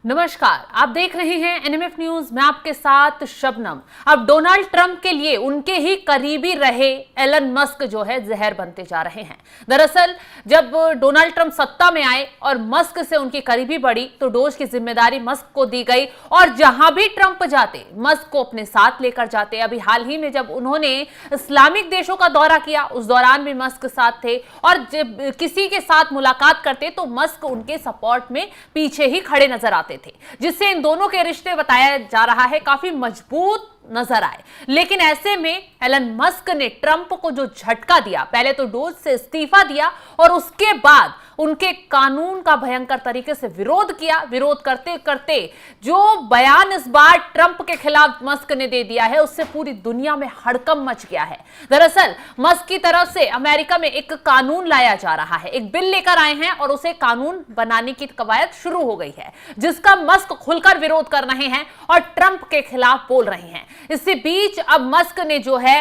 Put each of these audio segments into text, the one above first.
नमस्कार, आप देख रहे हैं एनएमएफ न्यूज। मैं आपके साथ शबनम। अब डोनाल्ड ट्रंप के लिए उनके ही करीबी रहे एलन मस्क जो है जहर बनते जा रहे हैं। दरअसल जब डोनाल्ड ट्रंप सत्ता में आए और मस्क से उनकी करीबी बढ़ी तो डोज की जिम्मेदारी मस्क को दी गई और जहां भी ट्रंप जाते मस्क को अपने साथ लेकर जाते। अभी हाल ही में जब उन्होंने इस्लामिक देशों का दौरा किया उस दौरान भी मस्क साथ थे और जब किसी के साथ मुलाकात करते तो मस्क उनके सपोर्ट में पीछे ही खड़े नजर आते थे, जिससे इन दोनों के रिश्ते बताया जा रहा है काफी मजबूत नजर आए। लेकिन ऐसे में एलन मस्क ने ट्रंप को जो झटका दिया, पहले तो डोज से इस्तीफा दिया और उसके बाद उनके कानून का भयंकर तरीके से विरोध किया। विरोध करते करते जो बयान इस बार ट्रंप के खिलाफ मस्क ने दे दिया है उससे पूरी दुनिया में हड़कंप मच गया है। दरअसल मस्क की तरफ से अमेरिका में एक कानून लाया जा रहा है, एक बिल लेकर आए हैं और उसे कानून बनाने की कवायद शुरू हो गई है, जिसका मस्क खुलकर विरोध कर रहे हैं और ट्रंप के खिलाफ बोल रहे हैं। इसी बीच अब मस्क ने जो है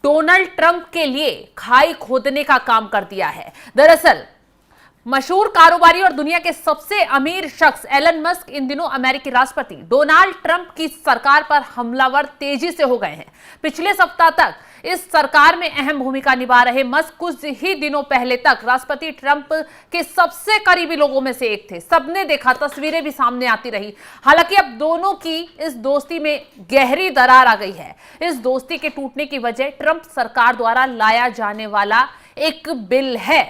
डोनाल्ड ट्रंप के लिए खाई खोदने का काम कर दिया है। दरअसल मशहूर कारोबारी और दुनिया के सबसे अमीर शख्स एलन मस्क इन दिनों अमेरिकी राष्ट्रपति डोनाल्ड ट्रंप की सरकार पर हमलावर तेजी से हो गए हैं। पिछले सप्ताह तक इस सरकार में अहम भूमिका निभा रहे मस्क कुछ ही दिनों पहले तक राष्ट्रपति ट्रंप के सबसे करीबी लोगों में से एक थे। सबने देखा, तस्वीरें भी सामने आती रही। हालांकि अब दोनों की इस दोस्ती में गहरी दरार आ गई है। इस दोस्ती के टूटने की वजह ट्रंप सरकार द्वारा लाया जाने वाला एक बिल है।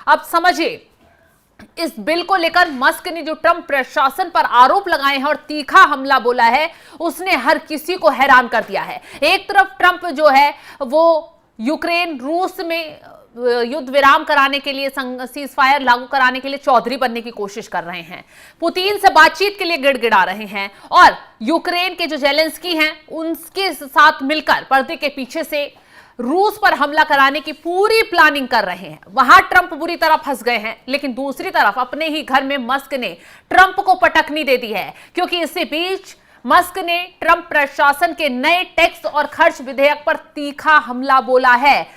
अब समझिए, इस बिल को लेकर मस्क ने जो ट्रंप प्रशासन पर आरोप लगाए हैं और तीखा हमला बोला है, उसने हर किसी को हैरान कर दिया है। एक तरफ ट्रंप जो है वो यूक्रेन रूस में युद्ध विराम कराने के लिए, सीजफायर लागू कराने के लिए चौधरी बनने की कोशिश कर रहे हैं, पुतिन से बातचीत के लिए गिड़गिड़ा रहे हैं और यूक्रेन के जो जेलेंस्की हैं उनके साथ मिलकर पर्दे के पीछे से रूस पर हमला कराने की पूरी प्लानिंग कर रहे हैं। वहां ट्रंप बुरी तरह फंस गए हैं, लेकिन दूसरी तरफ अपने ही घर में मस्क ने ट्रंप को पटकनी दे दी है, क्योंकि इसी बीच मस्क ने ट्रंप प्रशासन के नए टैक्स और खर्च विधेयक पर तीखा हमला बोला है।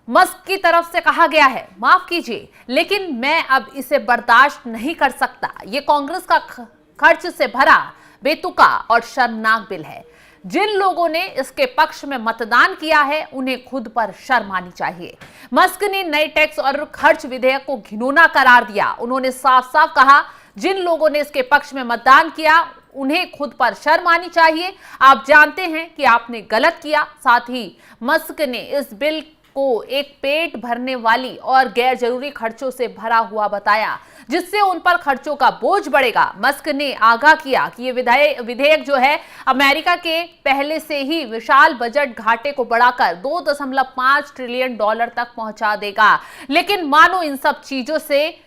मस्क की तरफ से कहा गया है, माफ कीजिए लेकिन मैं अब इसे बर्दाश्त नहीं कर सकता। यह कांग्रेस का खर्च से भरा बेतुका और शर्मनाक बिल है। जिन लोगों ने इसके पक्ष में मतदान किया है उन्हें खुद पर शर्म आनी चाहिए। मस्क ने नए टैक्स और खर्च विधेयक को घिनौना करार दिया। उन्होंने साफ साफ कहा, जिन लोगों ने इसके पक्ष में मतदान किया उन्हें खुद पर शर्म आनी चाहिए। आप जानते हैं कि आपने गलत किया। साथ ही मस्क ने इस बिल को एक पेट भरने वाली और गैर जरूरी खर्चों से भरा हुआ बताया, जिससे उन पर खर्चों का बोझ बढ़ेगा। मस्क ने आगाह किया कि ये विधेयक जो है अमेरिका के पहले से ही विशाल बजट घाटे को बढ़ाकर 2.5 ट्रिलियन डॉलर तक पहुंचा देगा। लेकिन मानो इन सब चीजों से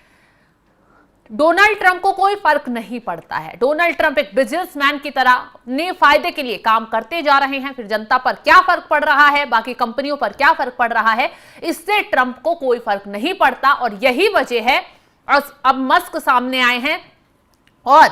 डोनाल्ड ट्रंप को कोई फर्क नहीं पड़ता है। डोनाल्ड ट्रंप एक बिजनेसमैन की तरह अपने फायदे के लिए काम करते जा रहे हैं। फिर जनता पर क्या फर्क पड़ रहा है, बाकी कंपनियों पर क्या फर्क पड़ रहा है, इससे ट्रंप को कोई फर्क नहीं पड़ता। और यही वजह है अब मस्क सामने आए हैं और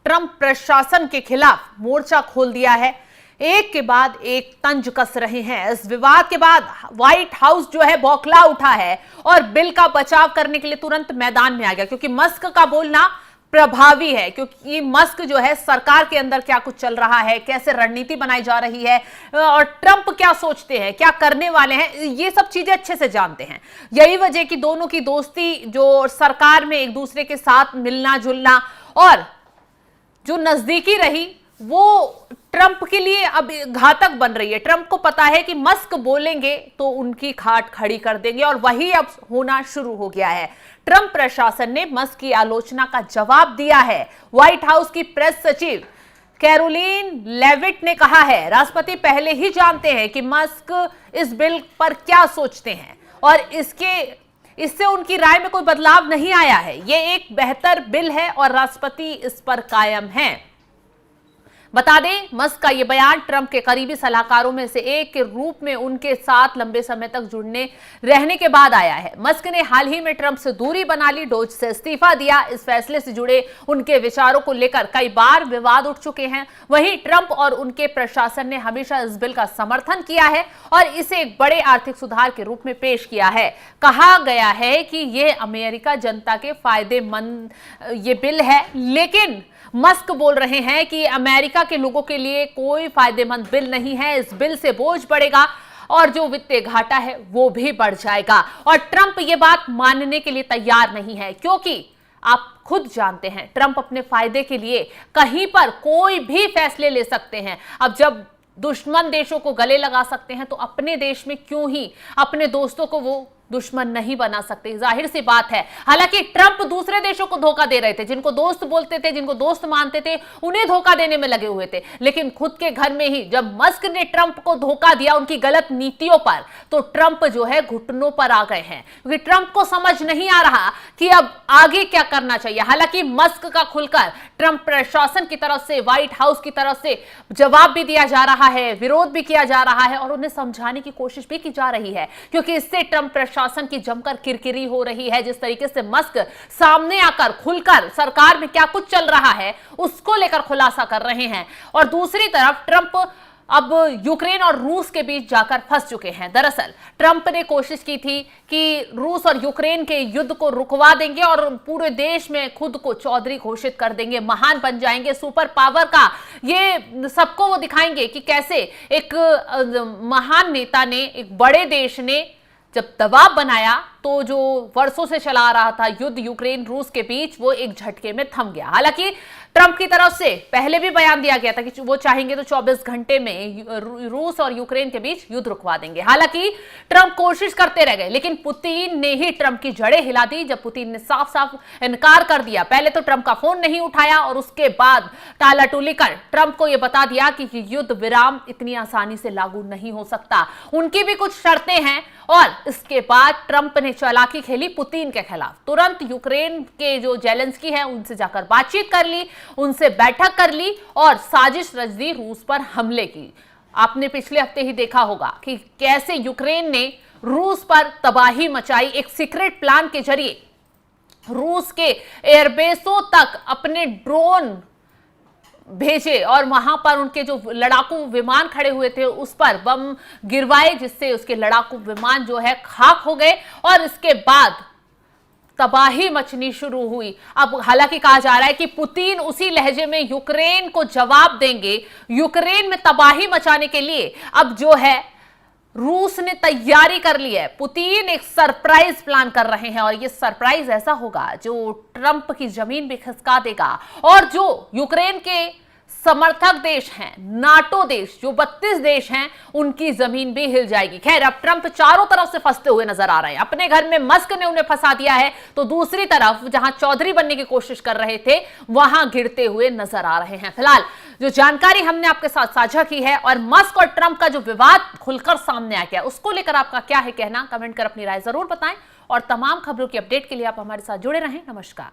ट्रंप प्रशासन के खिलाफ मोर्चा खोल दिया है। एक के बाद एक तंज कस रहे हैं। इस विवाद के बाद व्हाइट हाउस जो है बौखला उठा है और बिल का बचाव करने के लिए तुरंत मैदान में आ गया, क्योंकि मस्क का बोलना प्रभावी है। क्योंकि मस्क जो है सरकार के अंदर क्या कुछ चल रहा है, कैसे रणनीति बनाई जा रही है और ट्रंप क्या सोचते हैं, क्या करने वाले हैं, ये सब चीजें अच्छे से जानते हैं। यही वजह कि दोनों की दोस्ती जो सरकार में एक दूसरे के साथ मिलना जुलना और जो नजदीकी रही वो ट्रंप के लिए अब घातक बन रही है। ट्रंप को पता है कि मस्क बोलेंगे तो उनकी खाट खड़ी कर देंगे और वही अब होना शुरू हो गया है। ट्रंप प्रशासन ने मस्क की आलोचना का जवाब दिया है। व्हाइट हाउस की प्रेस सचिव कैरोलिन लेविट ने कहा है, राष्ट्रपति पहले ही जानते हैं कि मस्क इस बिल पर क्या सोचते हैं और इससे उनकी राय में कोई बदलाव नहीं आया है। यह एक बेहतर बिल है और राष्ट्रपति इस पर कायम हैं। बता दें, मस्क का यह बयान ट्रंप के करीबी सलाहकारों में से एक के रूप में उनके साथ लंबे समय तक जुड़ने रहने के बाद आया है। मस्क ने हाल ही में ट्रंप से दूरी बना ली, डोज से इस्तीफा दिया। इस फैसले से जुड़े उनके विचारों को लेकर कई बार विवाद उठ चुके हैं। वहीं ट्रंप और उनके प्रशासन ने हमेशा इस बिल का समर्थन किया है और इसे एक बड़े आर्थिक सुधार के रूप में पेश किया है। कहा गया है कि यह अमेरिका जनता के फायदेमंद ये बिल है, लेकिन मस्क बोल रहे हैं कि अमेरिका के लोगों के लिए कोई फायदेमंद बिल नहीं है, इस बिल से बोझ बढ़ेगा और जो वित्तीय घाटा है वो भी बढ़ जाएगा। और ट्रंप ये बात मानने के लिए तैयार नहीं है, क्योंकि आप खुद जानते हैं ट्रंप अपने फायदे के लिए कहीं पर कोई भी फैसले ले सकते हैं। अब जब दुश्मन देशों को गले लगा सकते हैं तो अपने देश में क्यों ही अपने दोस्तों को वो दुश्मन नहीं बना सकते, जाहिर सी बात है। हालांकि ट्रंप दूसरे देशों को धोखा दे रहे थे, जिनको दोस्त बोलते थे, जिनको दोस्त मानते थे, उन्हें धोखा देने में लगे हुए थे। लेकिन खुद के घर में ही जब मस्क ने ट्रंप को धोखा दिया उनकी गलत नीतियों पर, तो ट्रंप जो है घुटनों पर आ गए हैं, क्योंकि ट्रंप को समझ नहीं आ रहा कि अब आगे क्या करना चाहिए। हालांकि मस्क का खुलकर ट्रंप प्रशासन की तरफ से, व्हाइट हाउस की तरफ से जवाब भी दिया जा रहा है, विरोध भी किया जा रहा है और उन्हें समझाने की कोशिश भी की जा रही है, क्योंकि इससे ट्रंप शासन की जमकर किरकिरी हो रही है। जिस तरीके से मस्क सामने आकर खुलकर सरकार में क्या कुछ चल रहा है उसको लेकर खुलासा कर रहे हैं, और दूसरी तरफ ट्रंप अब यूक्रेन और रूस के बीच जाकर फंस चुके हैं। दरअसल ट्रंप ने कोशिश की थी कि रूस और यूक्रेन के युद्ध को रुकवा देंगे और पूरे देश में खुद को चौधरी घोषित कर देंगे, महान बन जाएंगे, सुपर पावर का ये सबको वो दिखाएंगे कि कैसे एक महान नेता ने, एक बड़े देश ने जब दबाव बनाया तो जो वर्षों से चला आ रहा था युद्ध यूक्रेन रूस के बीच, वो एक झटके में थम गया। हालांकि ट्रंप की तरफ से पहले भी बयान दिया गया था कि वो चाहेंगे तो 24 घंटे में रूस और यूक्रेन के बीच युद्ध रुकवा देंगे। हालांकि ट्रंप कोशिश करते रह गए, लेकिन पुतिन ने ही ट्रंप की जड़ें हिला दी जब पुतिन ने साफ साफ इनकार कर दिया। पहले तो ट्रंप का फोन नहीं उठाया और उसके बाद टालाटुली कर ट्रंप को यह बता दिया कि युद्ध विराम इतनी आसानी से लागू नहीं हो सकता, उनकी भी कुछ शर्तें हैं। और इसके बाद ट्रंप ने चालाकी खेली पुतिन के खिलाफ, तुरंत यूक्रेन के जो जेलेंस्की है उनसे जाकर बातचीत कर ली, उनसे बैठक कर ली और साजिश रच दी रूस पर हमले की। आपने पिछले हफ्ते ही देखा होगा कि कैसे यूक्रेन ने रूस पर तबाही मचाई, एक सीक्रेट प्लान के जरिए रूस के एयरबेसों तक अपने ड्रोन भेजे और वहां पर उनके जो लड़ाकू विमान खड़े हुए थे उस पर बम गिरवाए, जिससे उसके लड़ाकू विमान जो है खाक हो गए और इसके बाद तबाही मचनी शुरू हुई। अब हालांकि कहा जा रहा है कि पुतिन उसी लहजे में यूक्रेन को जवाब देंगे। यूक्रेन में तबाही मचाने के लिए अब जो है रूस ने तैयारी कर ली है, पुतिन एक सरप्राइज प्लान कर रहे हैं और ये सरप्राइज ऐसा होगा जो ट्रंप की जमीन भी खिसका देगा और जो यूक्रेन के समर्थक देश हैं, नाटो देश जो 32 देश हैं, उनकी जमीन भी हिल जाएगी। खैर, अब ट्रंप चारों तरफ से फंसते हुए नजर आ रहे हैं। अपने घर में मस्क ने उन्हें फंसा दिया है, तो दूसरी तरफ जहां चौधरी बनने की कोशिश कर रहे थे वहां गिरते हुए नजर आ रहे हैं। फिलहाल जो जानकारी हमने आपके साथ साझा की है और मस्क और ट्रंप का जो विवाद खुलकर सामने आ गया, उसको लेकर आपका क्या है कहना, कमेंट कर अपनी राय जरूर बताएं और तमाम खबरों की अपडेट के लिए आप हमारे साथ जुड़े रहें। नमस्कार।